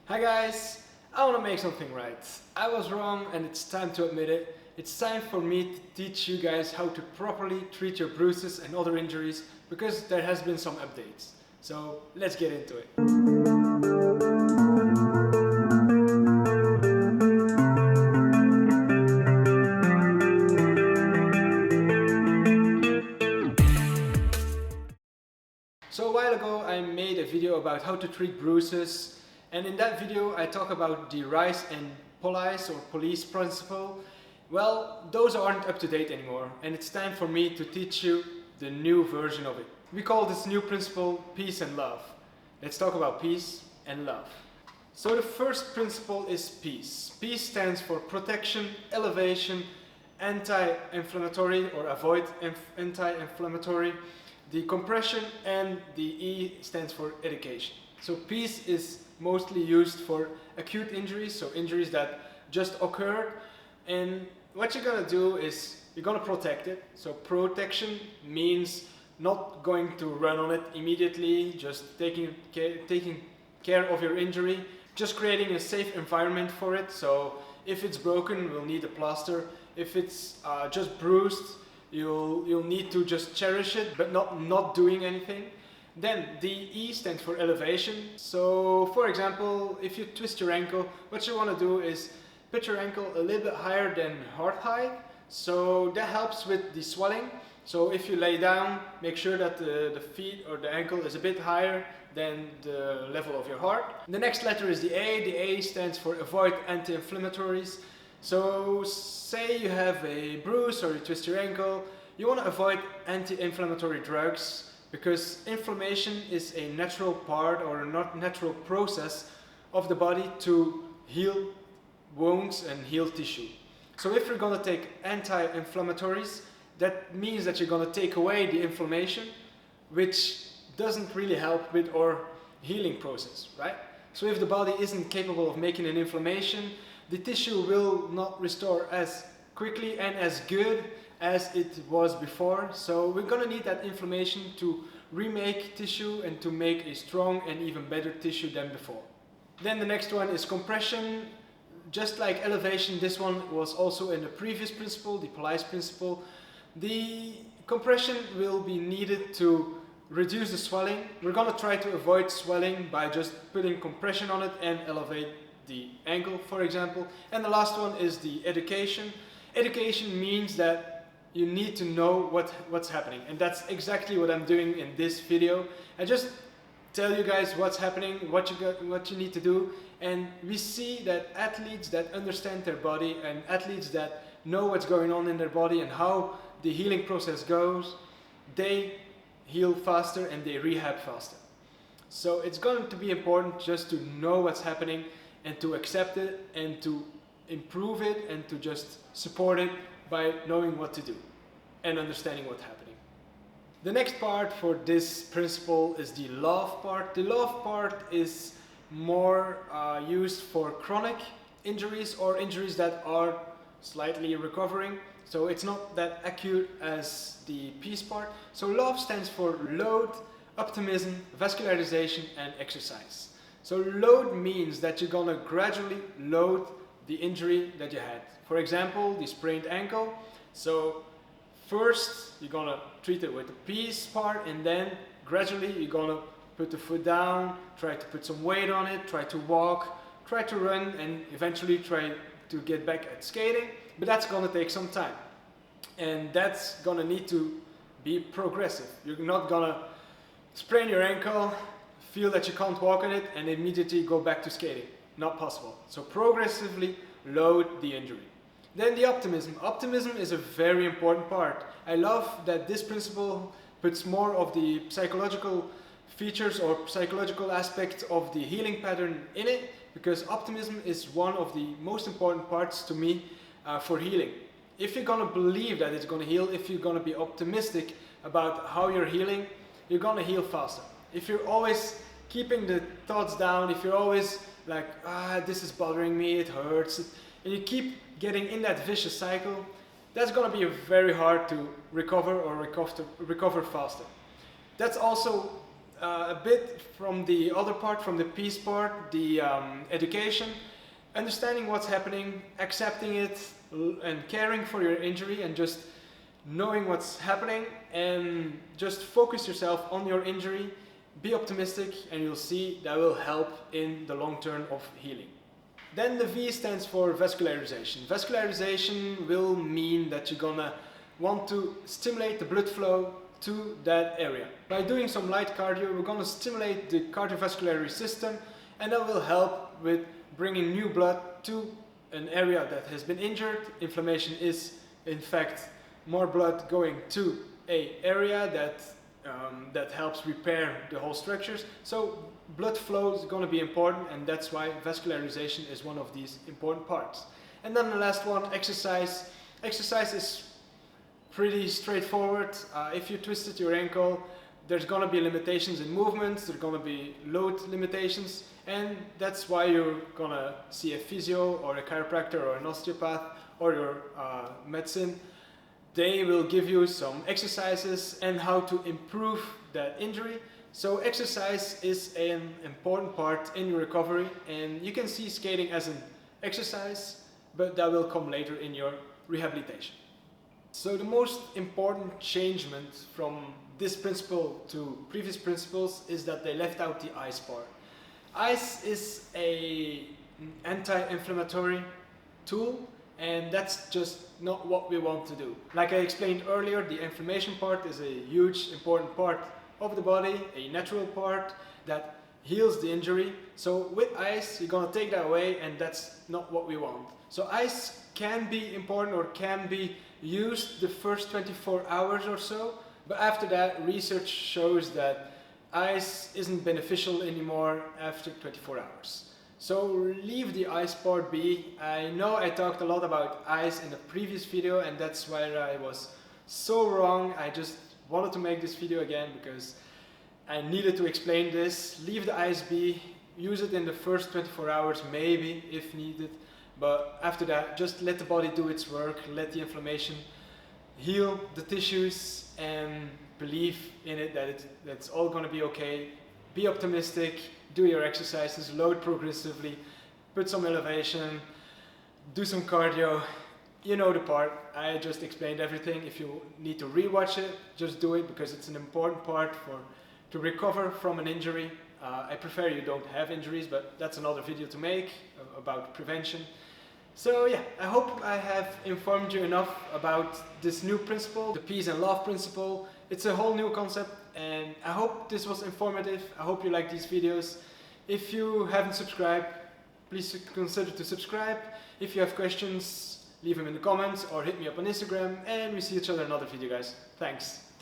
Hi guys, I want to make something right. I was wrong and it's time to admit it. It's time for me to teach you guys how to properly treat your bruises and other injuries because there has been some updates. So let's get into it. So a while ago I made a video about how to treat bruises, and in that video I talk about the rise and police or police principle. Well, those aren't up to date anymore, and it's time for me to teach you the new version of it. We call this new principle peace and love. Let's talk about peace and love. So the first principle is peace. Peace stands for protection, elevation, anti-inflammatory or avoid anti-inflammatory, the compression, and the E stands for education. So peace is mostly used for acute injuries, so injuries that just occurred, and what you're gonna do is you're gonna protect it. So protection means not going to run on it immediately, just taking care of your injury, just creating a safe environment for it. So if it's broken, we'll need a plaster. If it's just bruised, you'll need to just cherish it, but not doing anything. Then the E stands for elevation. So for example, if you twist your ankle, what you want to do is put your ankle a little bit higher than heart height. So that helps with the swelling. So if you lay down, make sure that the feet or the ankle is a bit higher than the level of your heart. The next letter is the A. The A stands for avoid anti-inflammatories. So say you have a bruise or you twist your ankle, you want to avoid anti-inflammatory drugs because inflammation is a natural part or a natural process of the body to heal wounds and heal tissue. So if you're going to take anti-inflammatories, that means that you're going to take away the inflammation, which doesn't really help with our healing process, right? So if the body isn't capable of making an inflammation, the tissue will not restore as quickly and as good as it was before. So we're gonna need that inflammation to remake tissue and to make a strong and even better tissue than before. Then the next one is compression. Just like elevation, this one was also in the previous principle, the police principle. The compression will be needed to reduce the swelling. We're gonna try to avoid swelling by just putting compression on it and elevate the ankle, for example. And the last one is the education. Education means that you need to know what's happening, and that's exactly what I'm doing in this video. I just tell you guys what's happening, what you need to do, and we see that athletes that understand their body and athletes that know what's going on in their body and how the healing process goes, they heal faster and they rehab faster. So it's going to be important just to know what's happening and to accept it and to improve it and to just support it by knowing what to do and understanding what's happening. The next part for this principle is the love part. The love part is more used for chronic injuries or injuries that are slightly recovering. So it's not that acute as the peace part. So love stands for load, optimism, vascularization, and exercise. So load means that you're gonna gradually load the injury that you had. For example, the sprained ankle. So first you're gonna treat it with the peace part, and then gradually you're gonna put the foot down, try to put some weight on it, try to walk, try to run, and eventually try to get back at skating. But that's gonna take some time. And that's gonna need to be progressive. You're not gonna sprain your ankle, feel that you can't walk on it, and immediately go back to skating. Not possible. So progressively load the injury. Then the optimism. Optimism is a very important part. I love that this principle puts more of the psychological features or psychological aspects of the healing pattern in it, because optimism is one of the most important parts to me for healing. If you're gonna believe that it's gonna heal, if you're gonna be optimistic about how you're healing, you're gonna heal faster. If you're always keeping the thoughts down, if you're always like, this is bothering me, it hurts, and you keep getting in that vicious cycle, that's gonna be very hard to recover or recover faster. That's also a bit from the other part, from the peace part, the education, understanding what's happening, accepting it, and caring for your injury, and just knowing what's happening, and just focus yourself on your injury, be optimistic, and you'll see that will help in the long term of healing. Then the V stands for vascularization. Vascularization will mean that you're gonna want to stimulate the blood flow to that area. By doing some light cardio, we're gonna stimulate the cardiovascular system, and that will help with bringing new blood to an area that has been injured. Inflammation is, in fact, more blood going to an area that helps repair the whole structures. So blood flow is going to be important, and that's why vascularization is one of these important parts. And then the last one, exercise. Exercise is pretty straightforward. If you twisted your ankle, there's going to be limitations in movements, there's going to be load limitations, and that's why you're going to see a physio or a chiropractor or an osteopath or your medicine. They will give you some exercises and how to improve that injury. So exercise is an important part in your recovery, and you can see skating as an exercise, but that will come later in your rehabilitation. So the most important changement from this principle to previous principles is that they left out the ice part. Ice is an anti-inflammatory tool, and that's just not what we want to do. Like I explained earlier, the inflammation part is a huge important part of the body, a natural part that heals the injury. So with ice, you're gonna take that away, and that's not what we want. So ice can be important or can be used the first 24 hours or so, but after that, research shows that ice isn't beneficial anymore after 24 hours. So leave the ice part be. I know I talked a lot about ice in the previous video, and that's where I was so wrong. I just wanted to make this video again because I needed to explain this. Leave the ice be, use it in the first 24 hours maybe if needed, but after that just let the body do its work, let the inflammation heal the tissues, and believe in it that it's all going to be okay. Be optimistic, do your exercises, load progressively, put some elevation, do some cardio. You know the part, I just explained everything. If you need to rewatch it, just do it because it's an important part to recover from an injury. I prefer you don't have injuries, but that's another video to make about prevention. So yeah, I hope I have informed you enough about this new principle, the peace and love principle. It's a whole new concept, and I hope this was informative. I hope you like these videos. If you haven't subscribed, please consider to subscribe. If you have questions, leave them in the comments or hit me up on Instagram, and we see each other in another video, guys. Thanks.